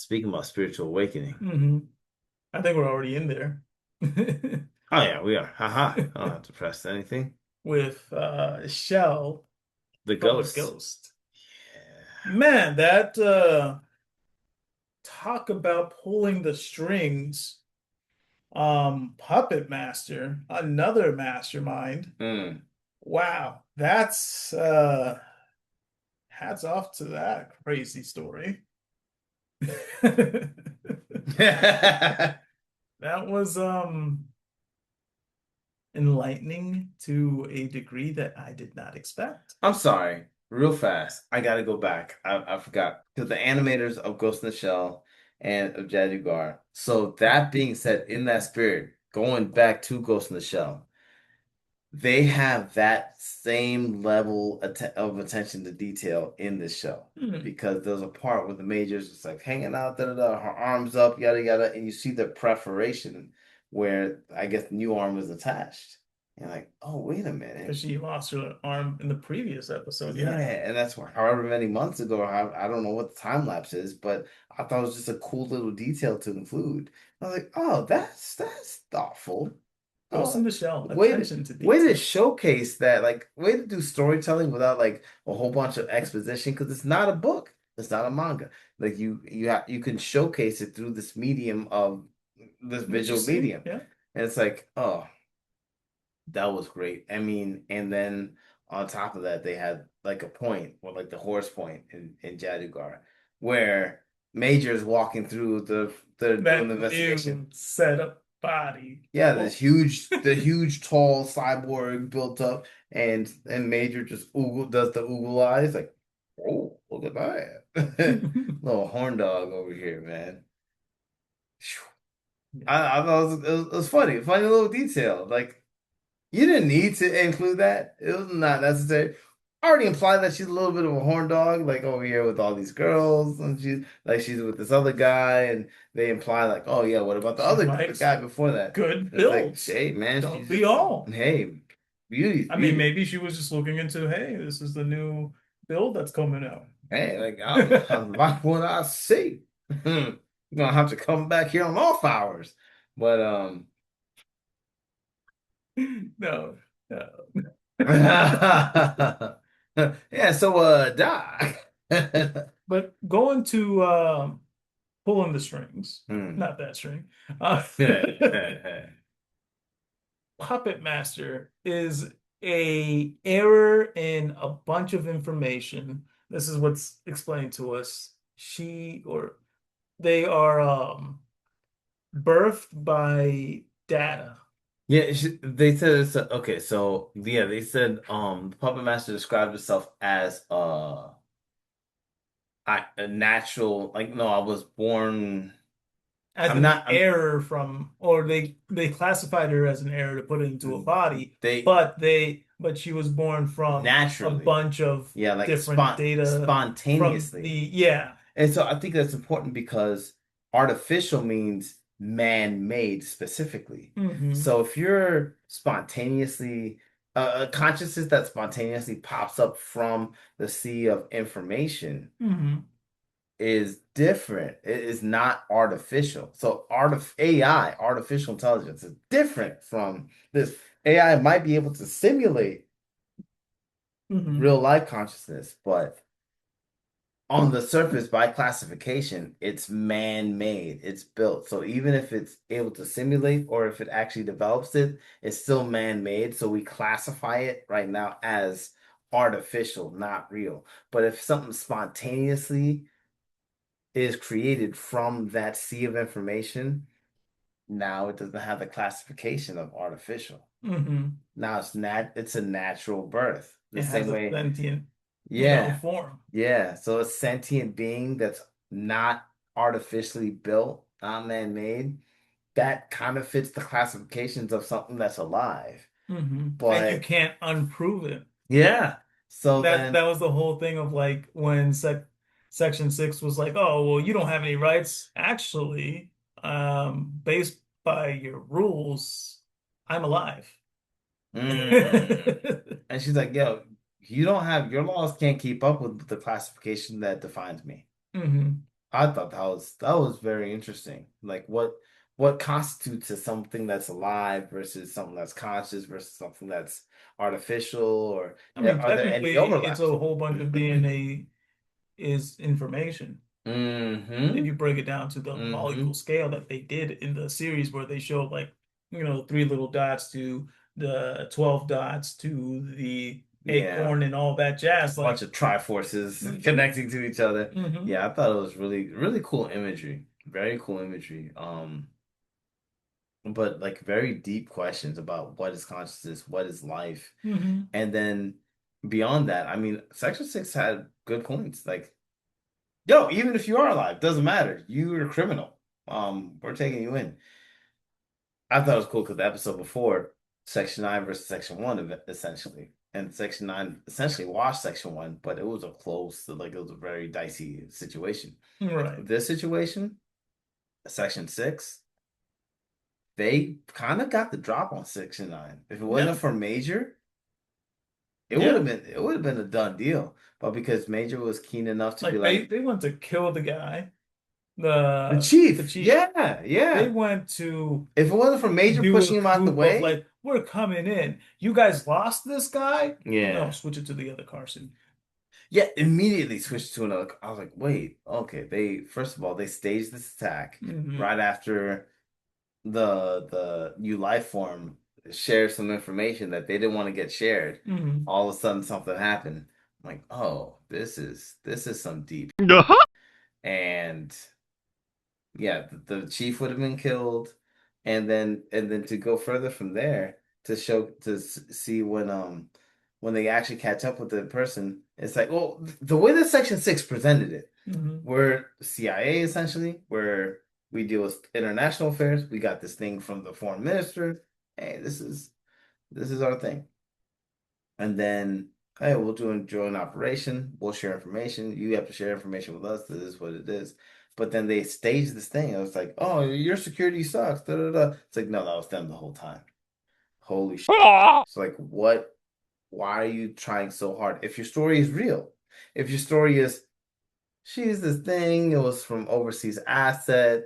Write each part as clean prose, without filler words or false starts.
Speaking about spiritual awakening. hmm I think we're already in there Oh yeah, we are. Haha. I don't have to press anything. with Shell The from the ghosts. Ghost. Yeah. Man, that talk about pulling the strings. Puppet Master, another mastermind. Mm. Wow, that's hats off to that crazy story. That was enlightening to a degree that I did not expect. I'm sorry. Real fast. I gotta go back. I forgot. Because the animators of Ghost in the Shell and of Jadugar. So that being said, in that spirit, going back to Ghost in the Shell, they have that same level of attention to detail in this show Hmm. because there's a part where the major's just like hanging out, da da da, her arms up, yada yada, and you see the preparation where I guess the new arm is attached. And you're like, oh, wait a Because minute. she lost her arm in the previous episode, Yeah, yeah. and that's however many months ago. I don't know what the time lapse is, but I thought it was just a cool little detail to include. I was like, oh, that's thoughtful. Ghost in Oh, the Shell, way to attention to way to detail. showcase that, like way to do storytelling without like a whole bunch of exposition because it's not a book, it's not a manga. Like you can showcase it through this medium of this What you visual see, medium, yeah. and it's like, oh, that was great. I mean, and then on top of that, they had like a point, or like the horse point in Jadugar, where Major's walking through doing That the investigation. new setup body. Yeah, Oh, the huge, tall cyborg built up, and Major just does the oogle eyes, like, oh, look at that, little horn dog over here, man. Phew. yeah. I thought it was funny, funny little detail. Like you didn't need to include that; it was not necessary. I already implied that she's a little bit of a horn dog, like over here with all these girls, and she's with this other guy, and they imply like, oh yeah, what about She the likes guy before that? good It's like, builds. hey man, Don't she's we all? hey, beauty's I mean, beauty. maybe she was just looking into, hey, this is the new build that's coming out. Hey, like I'm like what I see. You're gonna have to come back here on off hours. But No, no. yeah, so Doc. But going to pulling the strings, Hmm. not that string. Uh, Puppet Master is a error in a bunch of information. This is what's explained to us. She or they are birthed by data. Yeah, they said it's okay. So yeah, they said the puppet master described herself as a natural. Like no, I was born. As I'm an not. error from, or they classified her as an error to put it into a body, They but she was born from a naturally, bunch of yeah, like different data from the, spontaneously. yeah. And so I think that's important because artificial means man-made specifically. hmm So if you're spontaneously a consciousness that spontaneously pops up from the sea of information hmm is different. It is not artificial. So AI, artificial intelligence, is different from this. AI might be able to simulate hmm real life consciousness, but on the surface, by classification, it's man-made. It's built. So even if it's able to simulate or if it actually develops it, it's still man-made. So we classify it right now as artificial, not real. But if something spontaneously is created from that sea of information, now it doesn't have the classification of artificial. hmm Now it's a natural birth. The It same has a way, sentient, yeah. form. Yeah, so a sentient being that's not artificially built, not man-made, that kind of fits the classifications of something that's alive. And you But can't unprove it. yeah, so That then was the whole thing of like when Section 6 was like, oh, well, you don't have any rights. Actually, based by your rules, I'm alive. and she's like, yo, you don't have your laws can't keep up with the classification that defines me. hmm I thought that was very interesting. Like what constitutes as something that's alive versus something that's conscious versus something that's artificial, or I mean, are there any technically, it's a overlaps? whole bunch of DNA is information. If Mm-hmm. you break it down to the Mm-hmm. molecule scale that they did in the series where they showed like, three little dots to the 12 dots to the Yeah. acorn and all that jazz. Bunch Like, of triforces hmm connecting to each other. hmm Yeah, I thought it was really, really cool imagery. Very cool imagery. But like very deep questions about what is consciousness, what is life. hmm And then beyond that, I mean, Section 6 had good points. Like, yo, even if you are alive, doesn't matter. You're a criminal. We're taking you in. I thought it was cool because the episode before, Section 9 versus Section 1, essentially. And Section 9 essentially washed Section 1, but it was a close, like, it was a very dicey situation. Right. This situation, Section 6, they kind of got the drop on Section 9. If it Yeah. wasn't for Major, Yeah. it would have been a done deal. But because Major was keen enough to be Like they like, they went to kill the guy, the the chief, chief. yeah, They yeah. went to If it wasn't for Major do a pushing him out the coup of way, like, we're coming in. You guys lost this guy? No, yeah. switch it to the other Carson. Yeah, immediately switched to another. I was like, wait, okay. They first of all they staged this attack Hmm right after the new life form shared some information that they didn't want to get shared. hmm All of a sudden something happened. I'm like, oh, this is some deep. And yeah, the chief would have been killed, and then to go further from there to show to see when they actually catch up with the person, it's like, well, the way that Section 6 presented it, hmm we're CIA essentially, where we deal with international affairs. We got this thing from the foreign minister. Hey, this is our thing. And then, hey, we'll do a joint operation. We'll share information. You have to share information with us. This is what it is. But then they staged this thing. I was like, oh, your security sucks. Da, da, da. It's like, no, that was them the whole time. Holy shit. It's like, what? Why are you trying so hard? If your story is real, if your story is, she's this thing, it was from overseas asset,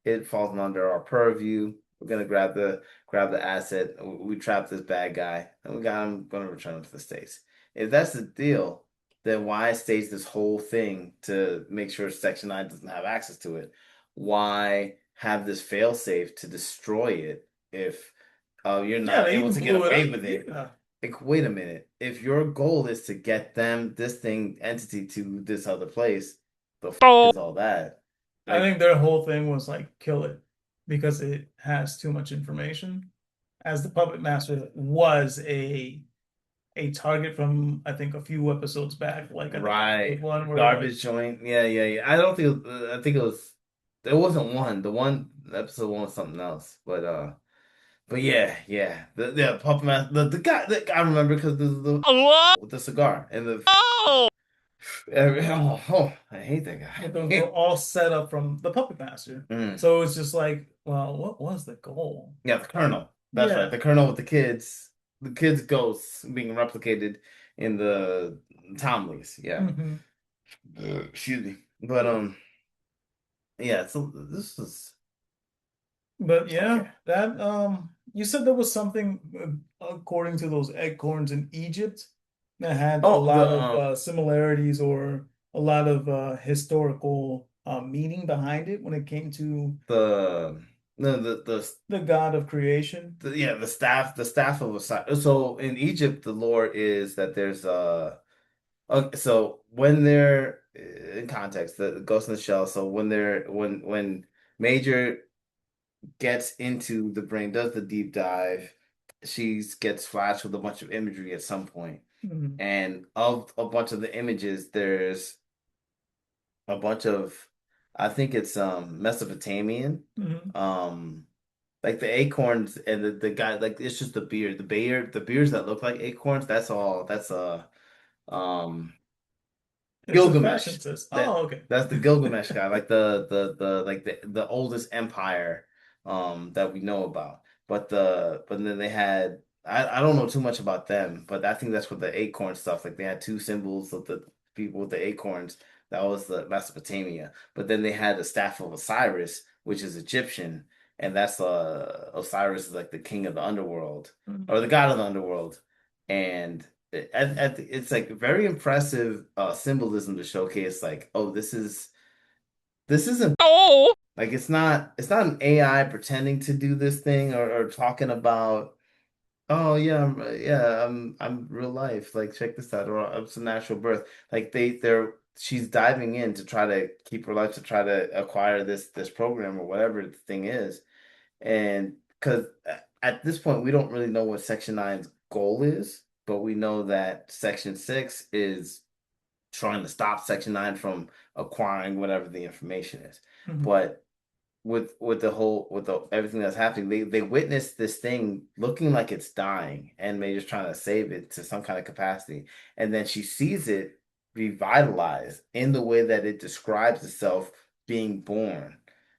it falls under our purview. We're gonna grab the asset. We trapped this bad guy, and we got him. Gonna return him to the States. If that's the deal, then why stage this whole thing to make sure Section 9 doesn't have access to it? Why have this failsafe to destroy it if you're Yeah, not they able even to get blew it away up. with it? Yeah. Like, wait a minute. If your goal is to get them this thing entity to this other place, the is all that? I Like, think their whole thing was like kill it because it has too much information. As the puppet master was a target from I think a few episodes back, like I think right, episode one where like garbage joint. Yeah, yeah, yeah. I don't think. I think it was. There wasn't one. The one episode one was something else. But yeah, yeah. The puppet master. The guy. I remember because the with the cigar and the. Oh, I hate that but those were guy. all set up from the puppet master. Mm. So it's just like, well, what was the goal? Yeah, the Colonel. That's right. Yeah. The Colonel with the kids. The kids' ghosts being replicated in the Tomleys. Yeah. hmm Excuse me. But yeah, so this is But yeah, okay. that you said there was something according to those acorns in Egypt that had a Oh, lot of similarities or a lot of historical meaning behind it when it came to the no the God of creation. yeah, the staff of Osiris. So in Egypt the lore is that there's okay, so when they're in context, the Ghost in the Shell, so when Major gets into the brain, does the deep dive. She gets flashed with a bunch of imagery at some point. Mhm. And of a bunch of the images, there's a bunch of, I think it's Mesopotamian. Mhm. Um like the acorns and the guy, like it's just the beard. The beards that look like acorns, that's all um It's a Gilgamesh. fashion test. That Oh, okay. that's the Gilgamesh guy, like the oldest empire that we know about. But then they had I don't know too much about them, but I think that's what the acorn stuff. Like they had two symbols of the people with the acorns. That was the Mesopotamia. But then they had the staff of Osiris, which is Egyptian, and that's Osiris is like the king of the underworld or the god of the underworld, and it's like very impressive symbolism to showcase like, oh, this isn't like it's not an AI pretending to do this thing or talking about, oh yeah, I'm real life. Like check this out, or it's a natural birth. Like they're she's diving in to try to keep her life to try to acquire this program or whatever the thing is. And because at this point we don't really know what Section Nine's goal is, but we know that Section 6 is trying to stop Section 9 from acquiring whatever the information is. Mhm. But with the everything that's happening, they witness this thing looking like it's dying, and Major's trying to save it to some kind of capacity, and then she sees it revitalized in the way that it describes itself being born,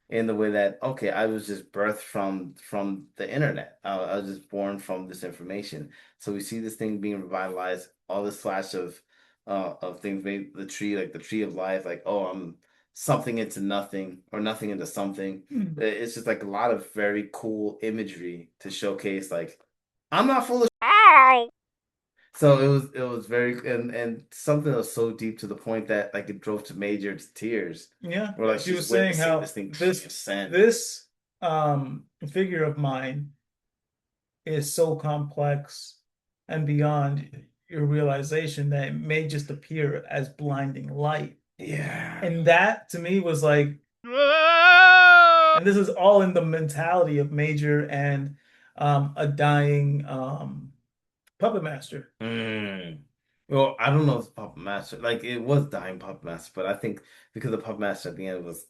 in the way that, okay, I was just birthed from the internet. I was just born from this information. So we see this thing being revitalized, all this flash of things, maybe the tree, like the tree of life, like, oh, I'm something into nothing or nothing into something. Mhm. It's just like a lot of very cool imagery to showcase like I'm not full of so it was very and something that was so deep to the point that like it drove to Major to tears. Yeah, Or like she she's was saying witnessing this how thing this transcend. this figure of mine is so complex and beyond your realization that it may just appear as blinding light. Yeah. And that to me was like, and this is all in the mentality of Major and a dying puppet master. Mm. Well, I don't know if it's Puppet Master. Like it was dying Puppet Master, but I think because the Puppet Master at the end was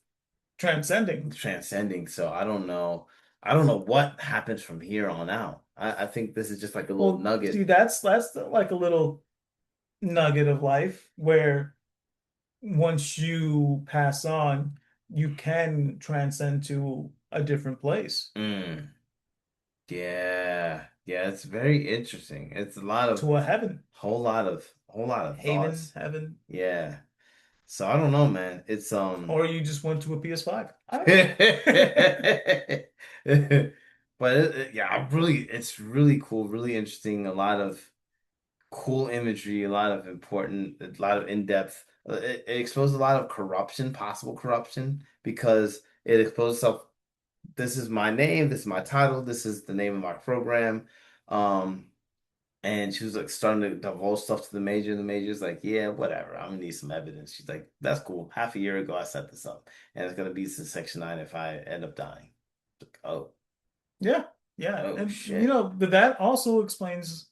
Transcending. transcending. So I don't know. I don't know what happens from here on out. I think this is just like a little Well, see, nugget. like a little nugget of life where once you pass on, you can transcend to a different place, Mm, yeah. Yeah, it's very interesting. It's a lot of to a heaven, whole lot of haven, thoughts. heaven, Yeah. So I don't know, man. It's or you just went to a PS5. I don't but know. yeah, it's really cool, really interesting. A lot of cool imagery, a lot of in-depth. It exposed a lot of corruption, possible corruption, because it exposed stuff. This is my name, this is my title, this is the name of my program. Um, and she was like starting to divulge stuff to the major, and the major's like, yeah, whatever. I'm gonna need some evidence. She's like, that's cool. Half a year ago, I set this up, and it's gonna be since Section 9 if I end up dying. Like, oh, Yeah, yeah, oh and shit. but that also explains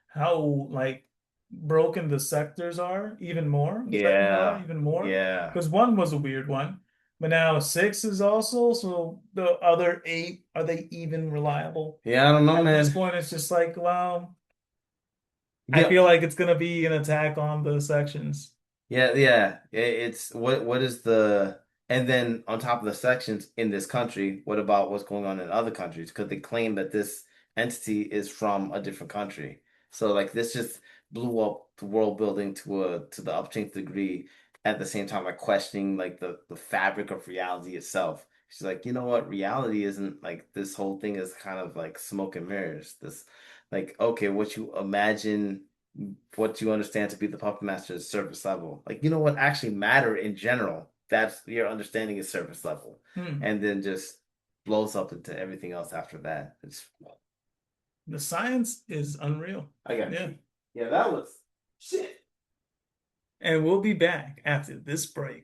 how like broken the sectors are even more. The sections are Yeah, even more yeah, because one was a weird one, but now six is also. So the other eight, are they even reliable? yeah. I don't know, At this man. point, it's just like, well, I Yeah, feel like it's gonna be an attack on the sections. yeah. It's what is the and then on top of the sections in this country, what about what's going on in other countries? Because they claim that this entity is from a different country. So like this just blew up the world building to the upteenth degree at the same time like questioning like the fabric of reality itself. She's like, you know what? Reality isn't like this whole thing is kind of like smoke and mirrors. This like okay, what you imagine what you understand to be the puppet master is surface level. Like, you know what actually matter in general? That's your understanding is surface level. Hmm. And then just blows up into everything else after that. It's The science is unreal. I got Yeah. yeah, that was shit. And we'll be back after this break.